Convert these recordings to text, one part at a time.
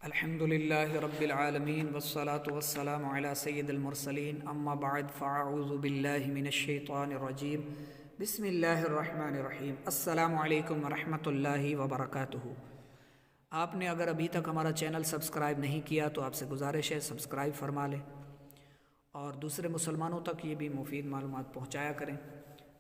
الحمد للہ رب العالمین والصلاة والسلام علی سید المرسلین اما بعد فاعوذ باللہ من الشیطان الرجیم بسم اللہ الرحمن الرحیم السلام علیکم ورحمۃ اللہ وبرکاتہ۔ آپ نے اگر ابھی تک ہمارا چینل سبسکرائب نہیں کیا تو آپ سے گزارش ہے سبسکرائب فرما لیں اور دوسرے مسلمانوں تک یہ بھی مفید معلومات پہنچایا کریں۔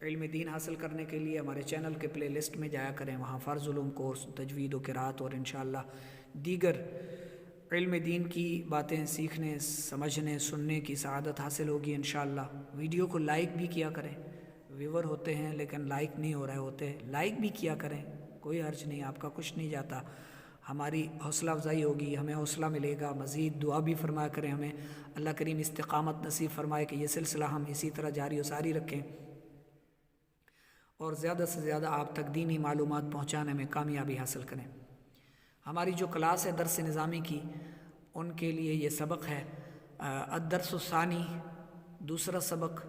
علم دین حاصل کرنے کے لیے ہمارے چینل کے پلے لسٹ میں جایا کریں، وہاں فرض علوم کورس، تجوید و قرات اور انشاءاللہ دیگر علم دین کی باتیں سیکھنے، سمجھنے، سننے کی سعادت حاصل ہوگی انشاءاللہ۔ ویڈیو کو لائک بھی کیا کریں، ویور ہوتے ہیں لیکن لائک نہیں ہو رہے ہوتے، لائک بھی کیا کریں، کوئی حرج نہیں، آپ کا کچھ نہیں جاتا، ہماری حوصلہ افزائی ہوگی، ہمیں حوصلہ ملے گا۔ مزید دعا بھی فرمایا کریں، ہمیں اللہ کریم استقامت نصیب فرمائے کہ یہ سلسلہ ہم اسی طرح جاری و ساری رکھیں اور زیادہ سے زیادہ آپ تک دینی معلومات پہنچانے میں کامیابی حاصل کریں۔ ہماری جو کلاس ہے درس نظامی کی، ان کے لیے یہ سبق ہے الدرس الثانی، دوسرا سبق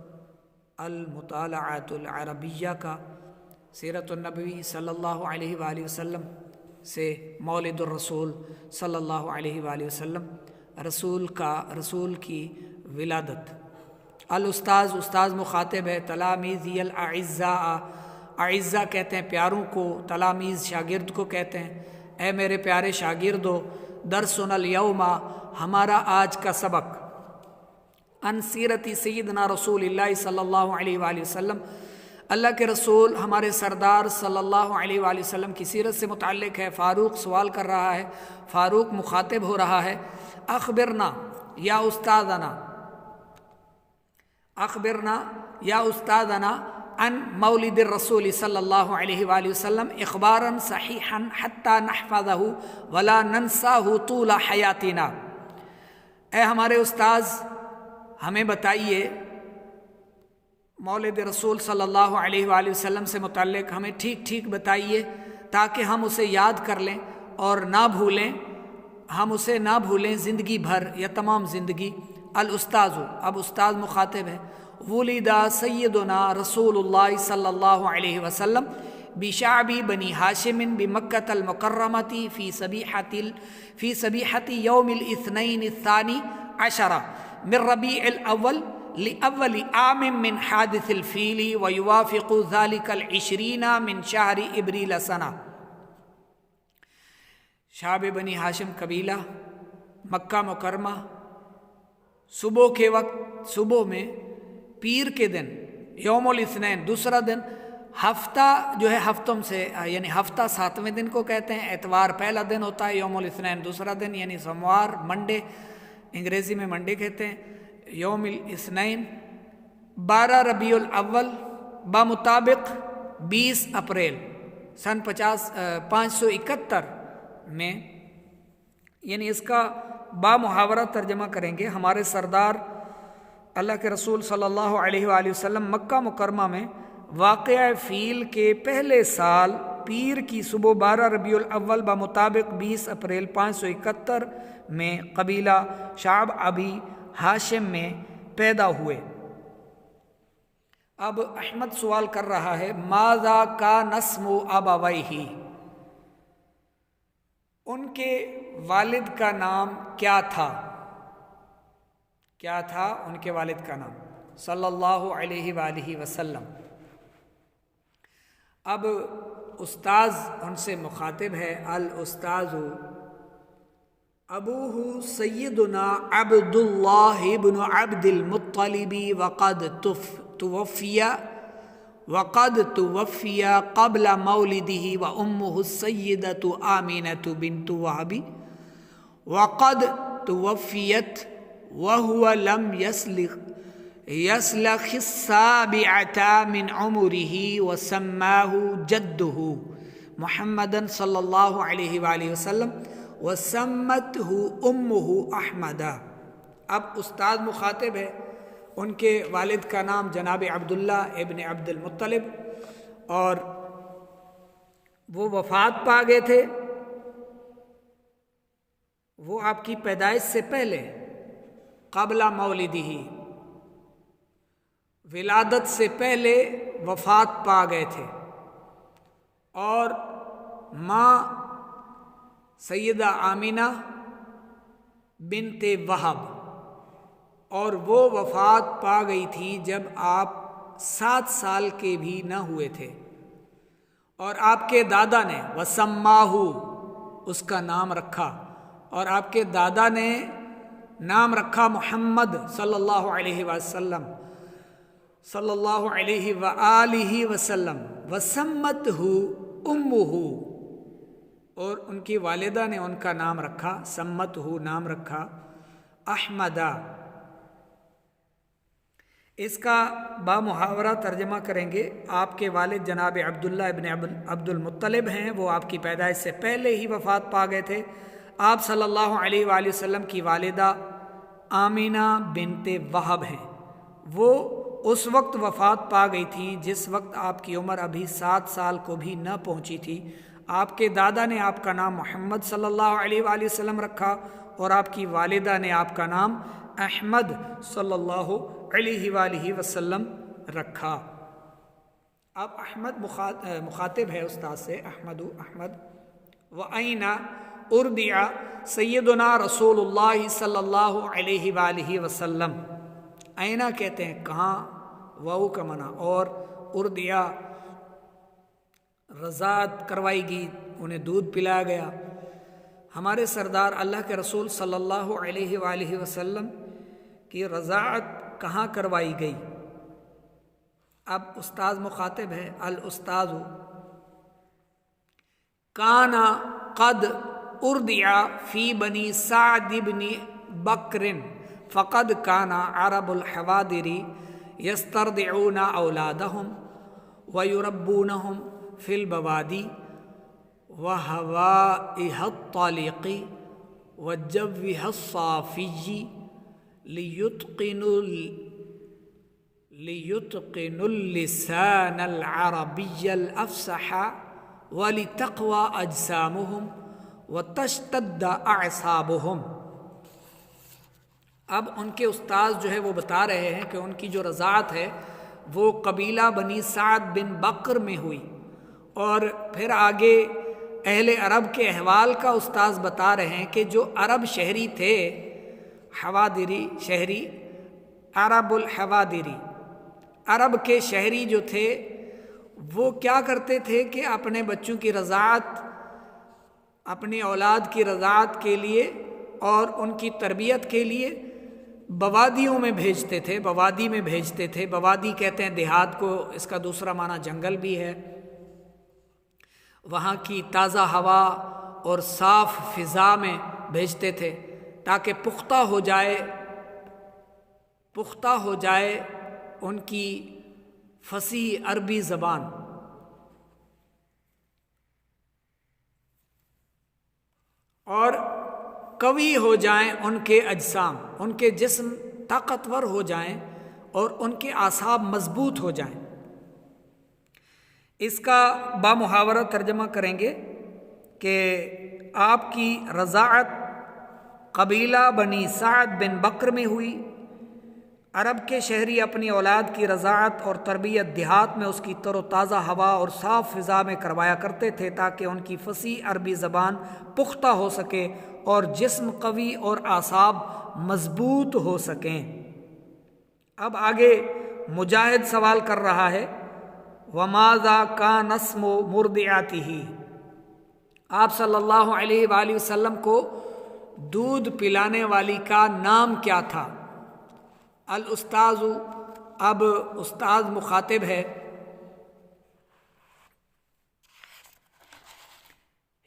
المطالعۃ العربیہ کا، سیرت النبی صلی اللہ علیہ وآلہ وسلم سے مولد الرسول صلی اللہ علیہ وآلہ وسلم، رسول کی ولادت۔ الاستاذ، استاذ مخاطب ہے، تلاميذي الاعزاء، اعزاء کہتے ہیں پیاروں کو، تلاميذ شاگرد کو کہتے ہیں۔ اے میرے پیارے شاگردو، درسنا اليوم، ہمارا آج کا سبق، عن سیرت سیدنا رسول اللہ صلی اللہ علیہ وآلہ وسلم، اللہ کے رسول ہمارے سردار صلی اللہ علیہ وآلہ وسلم کی سیرت سے متعلق ہے۔ فاروق سوال کر رہا ہے، فاروق مخاطب ہو رہا ہے، اخبرنا یا استاذنا، اخبرنا یا استاذنا عن مولد الرسول صلی اللہ علیہ وآلہ وسلم اخبارا صحیحا حتی نحفظہ ولا ننساہ طول حیاتنا۔ اے ہمارے استاذ، ہمیں بتائیے مولد رسول صلی اللہ علیہ وآلہ وسلم سے متعلق، ہمیں ٹھیک ٹھیک بتائیے تاکہ ہم اسے یاد کر لیں اور نہ بھولیں، ہم اسے نہ بھولیں زندگی بھر یا تمام زندگی۔ الاستاذ، اب استاذ مخاطب ہے، ولد سیدنا رسول اللہ صلی اللہ علیہ وسلم بشعب بنی ہاشم بمکۃ المکرمۃ فی صبیحۃ یوم الاثنین الثانی عشر من ربیع الاول لأول عام من حادث الفیل ویوافق ذلك العشرین من شہر ابریل سنہ۔ شعب بنی ہاشم قبیلہ، مکہ مکرمہ، صبح کے وقت، صبح میں پیر کے دن، یوم الاثنین دوسرا دن، ہفتہ جو ہے ہفتوں سے یعنی ہفتہ ساتویں دن کو کہتے ہیں، اتوار پہلا دن ہوتا ہے، یوم الاثنین دوسرا دن یعنی سوموار، منڈے، انگریزی میں منڈے کہتے ہیں۔ یوم الاثنین 12 ربیع الاول بمطابق 20 اپریل سن 571 میں، یعنی اس کا بامحاورہ ترجمہ کریں گے، ہمارے سردار اللہ کے رسول صلی اللہ علیہ وآلہ وسلم مکہ مکرمہ میں واقعہ فیل کے پہلے سال پیر کی صبح 12 ربیع الاول بمطابق 20 اپریل 571 میں قبیلہ شعب ابی ہاشم میں پیدا ہوئے۔ اب احمد سوال کر رہا ہے، ماذا کان اسم ابویہ، ان کے والد کا نام کیا تھا؟ کیا تھا ان کے والد کا نام صلی اللہ علیہ وآلہ وسلم؟ اب استاذ ان سے مخاطب ہے، الاستاذ ابوہ سیدنا عبداللہ بن عبد المطلب وقد توفی قبل مولدہ وامہ السیدۃ آمینۃ بنت وہب وقد توفیت وهو لم يسلخ السابعة من عمره وسماه جده محمدا صلی اللہ علیہ وآلہ وسلم وسمته امه احمدا۔ اب استاد مخاطب ہے، ان کے والد کا نام جناب عبداللہ ابن عبد المطلب، اور وہ وفات پا گئے تھے، وہ آپ کی پیدائش سے پہلے، قبل مولدہ، ولادت سے پہلے وفات پا گئے تھے، اور ماں سیدہ آمینہ بنت وہب، اور وہ وفات پا گئی تھی جب آپ 7 سال کے بھی نہ ہوئے تھے، اور آپ کے دادا نے وسماہو اس کا نام رکھا، اور آپ کے دادا نے نام رکھا محمد صلی اللہ علیہ وسلم صلی اللہ علیہ وآلہ وسلم، وسمتہ امہ، اور ان کی والدہ نے ان کا نام رکھا، سمتہ نام رکھا احمدہ۔ اس کا بامحاورہ ترجمہ کریں گے، آپ کے والد جناب عبداللہ ابن عبد المطلب ہیں، وہ آپ کی پیدائش سے پہلے ہی وفات پا گئے تھے۔ آپ صلی اللہ علیہ وآلہ وسلم کی والدہ آمینہ بنت وہب ہیں، وہ اس وقت وفات پا گئی تھیں جس وقت آپ کی عمر ابھی 7 سال کو بھی نہ پہنچی تھی۔ آپ کے دادا نے آپ کا نام محمد صلی اللہ علیہ وآلہ وسلم رکھا، اور آپ کی والدہ نے آپ کا نام احمد صلی اللہ علیہ وآلہ وسلم رکھا۔ اب احمد مخاطب ہے استاد سے، احمد وَأَيْنَ أُرْضِعَ سیدنا رسول اللہ صلی اللہ علیہ وآلہ وسلم۔ اینا کہتے ہیں کہاں، واو کا معنی، اور اردیا رضاعت کروائی گئی، انہیں دودھ پلایا گیا۔ ہمارے سردار اللہ کے رسول صلی اللہ علیہ وآلہ وسلم کی رضاعت کہاں کروائی گئی؟ اب استاذ مخاطب ہے، الاستاذ کان قد اردع فی بنی سعد بن بکر فقد کان عرب الحوادر یسترضعون اولادهم ویربونهم فی البوادی وہوائها الطالق وجوها الصافی ليتقنوا اللسان العربي الأفصح ولتقوى أجسامهم وتشتد أعصابهم۔ اب ان کے استاذ جو ہے وہ بتا رہے ہیں کہ ان کی جو رضاعت ہے وہ قبیلہ بنی سعد بن بکر میں ہوئی، اور پھر آگے اہل عرب کے احوال کا استاذ بتا رہے ہیں کہ جو عرب شہری تھے، حوادری شہری، عرب الحوادری، عرب کے شہری جو تھے وہ کیا کرتے تھے کہ اپنے بچوں کی رضاعت، اپنی اولاد کی رضاعت کے لیے اور ان کی تربیت کے لیے بوادیوں میں بھیجتے تھے، بوادی میں بھیجتے تھے۔ بوادی کہتے ہیں دیہات کو، اس کا دوسرا معنی جنگل بھی ہے۔ وہاں کی تازہ ہوا اور صاف فضا میں بھیجتے تھے تاکہ پختہ ہو جائے ان کی فصیح عربی زبان۔ اور قوی ہو جائیں ان کے اجسام، ان کے جسم طاقتور ہو جائیں اور ان کے اعصاب مضبوط ہو جائیں۔ اس کا بامحاورہ ترجمہ کریں گے کہ آپ کی رضاعت قبیلہ بنی سعد بن بکر میں ہوئی۔ عرب کے شہری اپنی اولاد کی رضاعت اور تربیت دیہات میں اس کی تر و تازہ ہوا اور صاف فضا میں کروایا کرتے تھے تاکہ ان کی فصیح عربی زبان پختہ ہو سکے اور جسم قوی اور اعصاب مضبوط ہو سکیں۔ اب آگے مجاہد سوال کر رہا ہے، وَمَاذَا كَانَ اسْمُ مُرْضِعَتِهِ، آپ صلی اللہ علیہ وآلہ وسلم کو دودھ پلانے والی کا نام کیا تھا؟ الاستاذ، اب استاذ مخاطب ہے،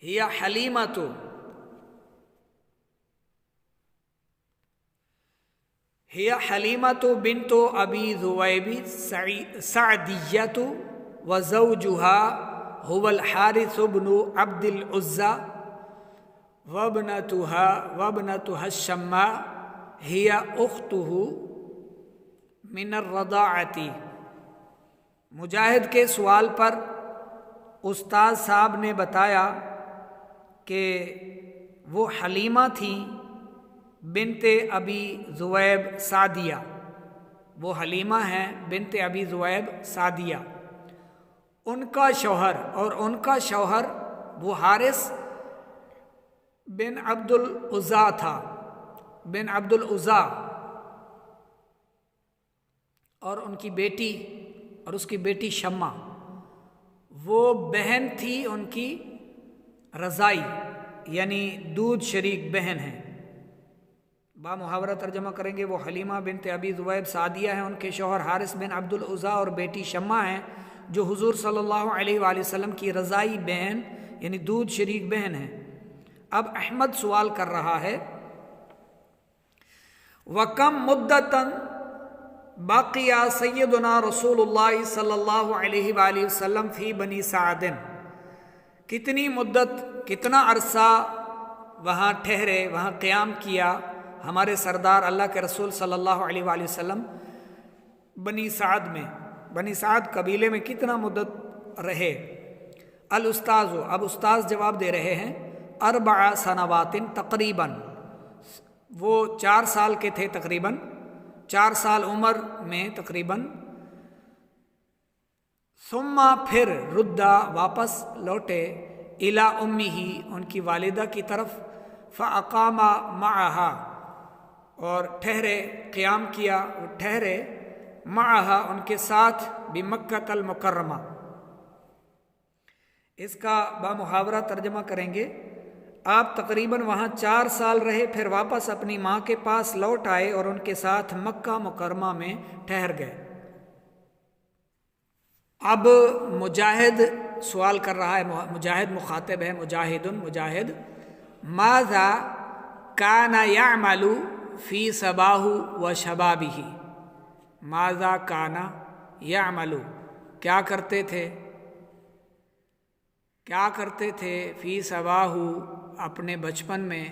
ہی حلیمۃ، ہی حلیمۃ بنت ابی ذؤیب سعدیۃ وزوجها هو الحارث بن عبد العزى وابنتها الشماء هي اخته من الرضاعة۔ مجاہد کے سوال پر استاد صاحب نے بتایا کہ وہ حلیمہ تھیں بنت ابی ذؤیب سعدیہ، وہ حلیمہ ہیں بنت ابی ذؤیب سعدیہ۔ ان کا شوہر اور ان کا شوہر وہ حارث بن عبد العزیٰ تھا، بن عبد العزا اور ان کی بیٹی اور اس کی بیٹی شمع، وہ بہن تھی ان کی رضائی یعنی دودھ شریک بہن ہیں۔ با محاورہ ترجمہ کریں گے، وہ حلیمہ بنت ابی ذؤیب سعدیہ ہیں، ان کے شوہر حارث بن عبد العزا اور بیٹی شمع ہیں جو حضور صلی اللہ علیہ وآلہ وسلم کی رضائی بہن یعنی دودھ شریک بہن ہیں۔ اب احمد سوال کر رہا ہے، وَكَمْ مُدَّةً باقیہ سیدنا رسول اللہ صلی اللہ علیہ وآلہ وسلم فی بنی سعد، کتنی مدت کتنا عرصہ وہاں ٹھہرے، وہاں قیام کیا ہمارے سردار اللہ کے رسول صلی اللہ علیہ وآلہ وسلم بنی سعد میں، بنی سعد قبیلے میں کتنا مدت رہے؟ الاستاذ، اب استاذ جواب دے رہے ہیں، 4 سنوات تقریباً، وہ 4 سال کے تھے تقریباً، 4 سال عمر میں تقریباً، ثم پھر ردا واپس لوٹے، الی امہ ان کی والدہ کی طرف، فاقام معہا اور ٹھہرے، قیام کیا ٹھہرے، معہا ان کے ساتھ، بمکہ المکرمہ۔ اس کا بامحاورہ ترجمہ کریں گے، آپ تقریباً وہاں 4 سال رہے، پھر واپس اپنی ماں کے پاس لوٹ آئے اور ان کے ساتھ مکہ مکرمہ میں ٹھہر گئے۔ اب مجاہد سوال کر رہا ہے، مجاہد مخاطب ہے، مجاہد، ماذا کان یعمل فی صباہ و شبابہ، ماذا کان یعمل، کیا کرتے تھے فی صباہ اپنے بچپن میں،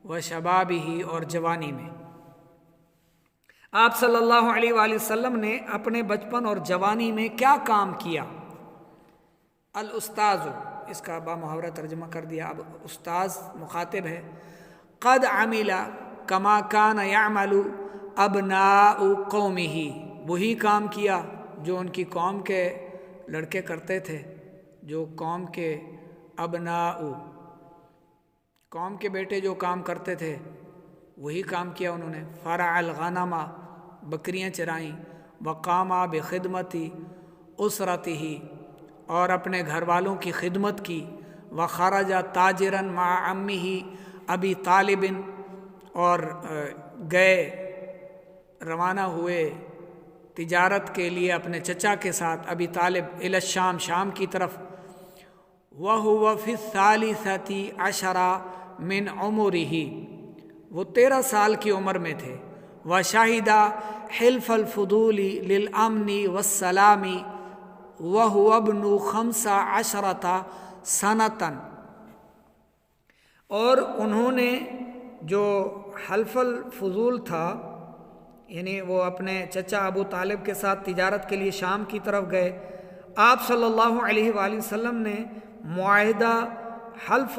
و شبابہ اور جوانی میں، آپ صلی اللہ علیہ وآلہ وسلم نے اپنے بچپن اور جوانی میں کیا کام کیا؟ الاستاذ، اس کا بامحاورہ ترجمہ کر دیا، اب استاذ مخاطب ہے، قد عمل کما کان یعمل ابناء قومہ، وہی کام کیا جو ان کی قوم کے لڑکے کرتے تھے، جو قوم کے ابناء، قوم کے بیٹے جو کام کرتے تھے وہی کام کیا انہوں نے۔ فرع الغنم، بکریاں چرائیں، وقام بخدمت اسرتہ، اور اپنے گھر والوں کی خدمت کی، وخرج تاجرا مع عمہ ابی طالب، اور گئے روانہ ہوئے تجارت کے لیے اپنے چچا کے ساتھ ابی طالب، الی الشام، شام کی طرف، وَهُوَ فِي الثَّالِثَةِ عَشَرَ مِنْ عُمُرِهِ، وہ 13 سال کی عمر میں تھے، وَشَهِدَ حِلْفَ الْفُضُولِ لِلْأَمْنِ وَالسَّلَامِ وَهُوَ ابْنُ 15 سَنَةً، اور انہوں نے جو حلف الفضول تھا، یعنی وہ اپنے چچا ابو طالب کے ساتھ تجارت کے لیے شام کی طرف گئے، آپ صلی اللہ علیہ وآلہ وسلم نے معاہدہ حلف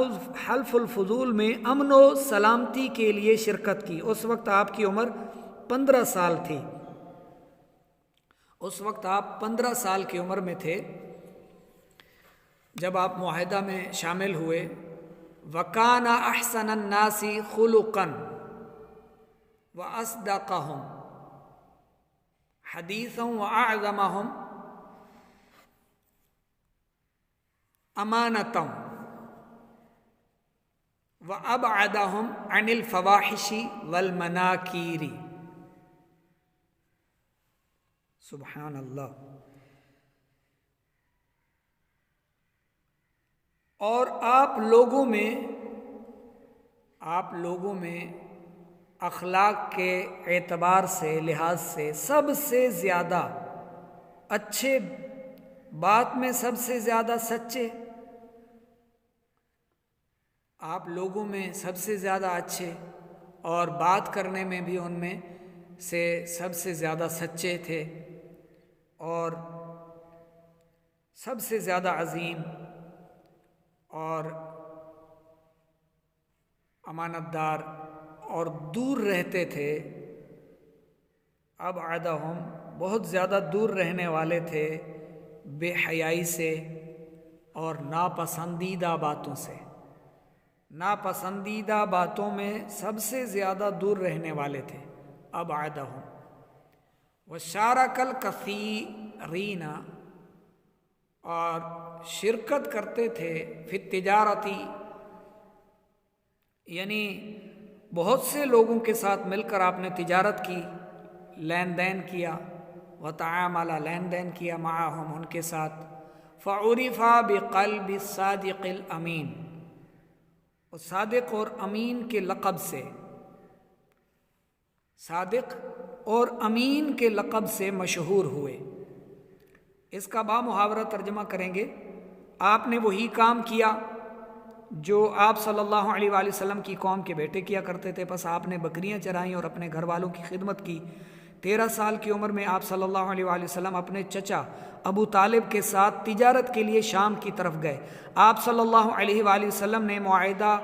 الفضول میں امن و سلامتی کے لیے شرکت کی۔ اس وقت آپ کی عمر 15 سال تھی، اس وقت آپ 15 سال کی عمر میں تھے جب آپ معاہدہ میں شامل ہوئے۔ وَكَانَ أَحْسَنَ النَّاسِ خُلُقًا وَأَصْدَقَهُمْ حَدِيثًا وَأَعْظَمَهُمْ أَمَانَةً وَأَبْعَدَهُمْ عَنِ الْفَوَاحِشِ وَالْمَنَاكِيرِ۔ سبحان اللہ۔ اور آپ لوگوں میں اخلاق کے اعتبار سے، لحاظ سے سب سے زیادہ اچھے، بات میں سب سے زیادہ سچے، آپ لوگوں میں سب سے زیادہ اچھے، اور بات کرنے میں بھی ان میں سے سب سے زیادہ سچے تھے، اور سب سے زیادہ عظیم اور امانت دار، اور دور رہتے تھے، ابعدہم بہت زیادہ دور رہنے والے تھے، بے حیائی سے اور ناپسندیدہ باتوں سے، ناپسندیدہ باتوں میں سب سے زیادہ دور رہنے والے تھے. ابعدہم وشارک الکثیرین، اور شرکت کرتے تھے فی التجارتی، یعنی بہت سے لوگوں کے ساتھ مل کر آپ نے تجارت کی، لین دین کیا. وتعامل، لین دین کیا، معہم، ان کے ساتھ. فعرف بقلب الصادق الامین، صادق اور امین کے لقب سے، صادق اور امین کے لقب سے مشہور ہوئے. اس کا بامحاورہ ترجمہ کریں گے، آپ نے وہی کام کیا جو آپ صلی اللہ علیہ وآلہ وسلم کی قوم کے بیٹے کیا کرتے تھے. پس آپ نے بکریاں چرائیں اور اپنے گھر والوں کی خدمت کی. 13 سال کی عمر میں آپ صلی اللہ علیہ وآلہ وسلم اپنے چچا ابو طالب کے ساتھ تجارت کے لیے شام کی طرف گئے. آپ صلی اللہ علیہ وآلہ وسلم نے معاہدہ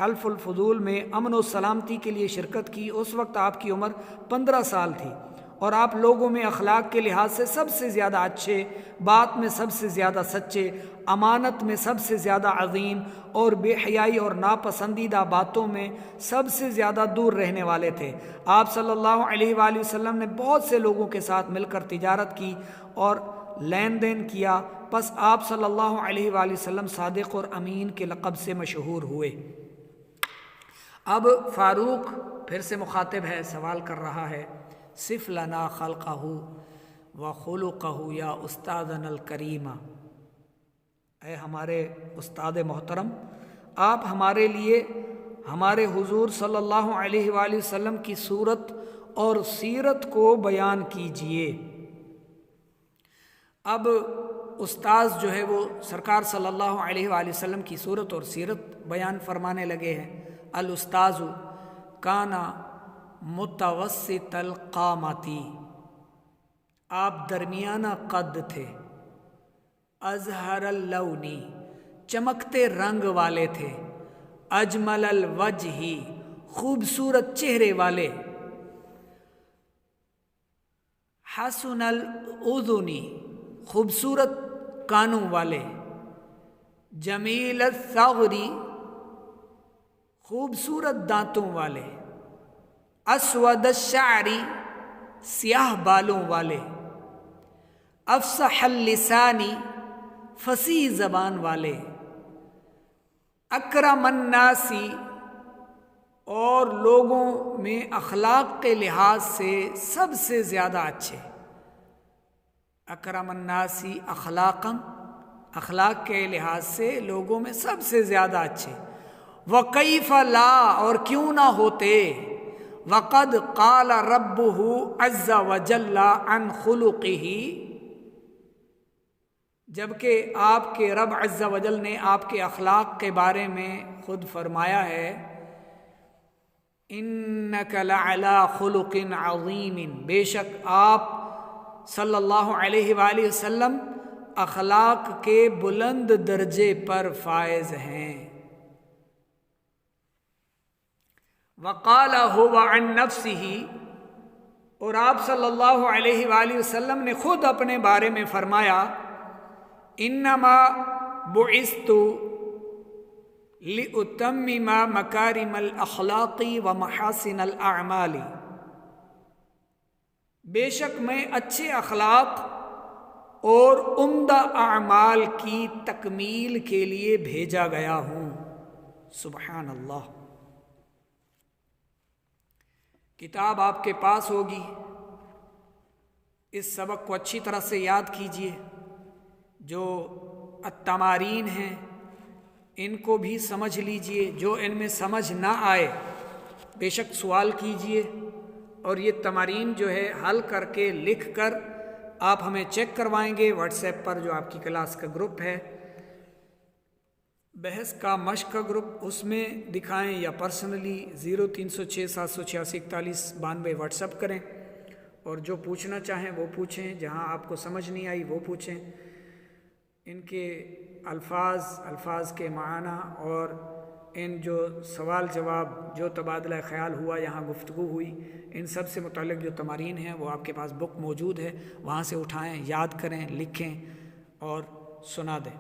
حلف الفضول میں امن و سلامتی کے لیے شرکت کی. اس وقت آپ کی عمر 15 سال تھی اور آپ لوگوں میں اخلاق کے لحاظ سے سب سے زیادہ اچھے، بات میں سب سے زیادہ سچے، امانت میں سب سے زیادہ عظیم، اور بے حیائی اور ناپسندیدہ باتوں میں سب سے زیادہ دور رہنے والے تھے. آپ صلی اللہ علیہ وآلہ وسلم نے بہت سے لوگوں کے ساتھ مل کر تجارت کی اور لین دین کیا. پس آپ صلی اللہ علیہ وآلہ وسلم صادق اور امین کے لقب سے مشہور ہوئے. اب فاروق پھر سے مخاطب ہے، سوال کر رہا ہے، صف لنا خلقہ وخلقہ یا استاذنا الکریم، اے ہمارے استاد محترم، آپ ہمارے لیے ہمارے حضور صلی اللہ علیہ وآلہ وسلم کی صورت اور سیرت کو بیان کیجئے. اب استاذ جو ہے وہ سرکار صلی اللہ علیہ وآلہ وسلم کی صورت اور سیرت بیان فرمانے لگے ہیں. الاستاذ کانا متوسط القامتی، آپ درمیانہ قد تھے. ازہر اللونی، چمکتے رنگ والے تھے. اجمل الوجہی، خوبصورت چہرے والے. حسن الاذنی، خوبصورت کانوں والے. جمیل الثغری، خوبصورت دانتوں والے. اسود الشعری، سیاہ بالوں والے. افصح اللسانی، فصیح زبان والے. اکرم الناسی، اور لوگوں میں اخلاق کے لحاظ سے سب سے زیادہ اچھے. اکرم الناسی اخلاقا، اخلاق کے لحاظ سے لوگوں میں سب سے زیادہ اچھے. وکیف لا، اور کیوں نہ ہوتے. وقد قال ربہ عز وجل عن خلقہ، جبکہ آپ کے رب عز وجل نے آپ کے اخلاق کے بارے میں خود فرمایا ہے، انک لعلی خلق عظیم، بے شک آپ صلی اللہ علیہ وآلہ وسلم اخلاق کے بلند درجے پر فائز ہیں. وقال هو عن نفسہ، اور آپ صلی اللہ علیہ وآلہ وسلم نے خود اپنے بارے میں فرمایا، انما بعثت لأتمم مکارم الاخلاق ومحاسن الاعمال، بے شک میں اچھے اخلاق اور عمدہ اعمال کی تکمیل کے لیے بھیجا گیا ہوں. سبحان اللہ. کتاب آپ کے پاس ہوگی، اس سبق کو اچھی طرح سے یاد کیجئے. جو التمارین ہیں ان کو بھی سمجھ لیجئے. جو ان میں سمجھ نہ آئے بے شک سوال کیجئے، اور یہ تمارین جو ہے حل کر کے لکھ کر آپ ہمیں چیک کروائیں گے واٹس ایپ پر، جو آپ کی کلاس کا گروپ ہے بحث کا مشق کا گروپ، اس میں دکھائیں یا پرسنلی 0306 786 4192 واٹس ایپ کریں، اور جو پوچھنا چاہیں وہ پوچھیں. جہاں آپ کو سمجھ نہیں آئی وہ پوچھیں. ان کے الفاظ کے معنی اور ان جو سوال جواب جو تبادلہ خیال ہوا، یہاں گفتگو ہوئی، ان سب سے متعلق جو تمارین ہیں وہ آپ کے پاس بک موجود ہے، وہاں سے اٹھائیں، یاد کریں، لکھیں اور سنا دیں.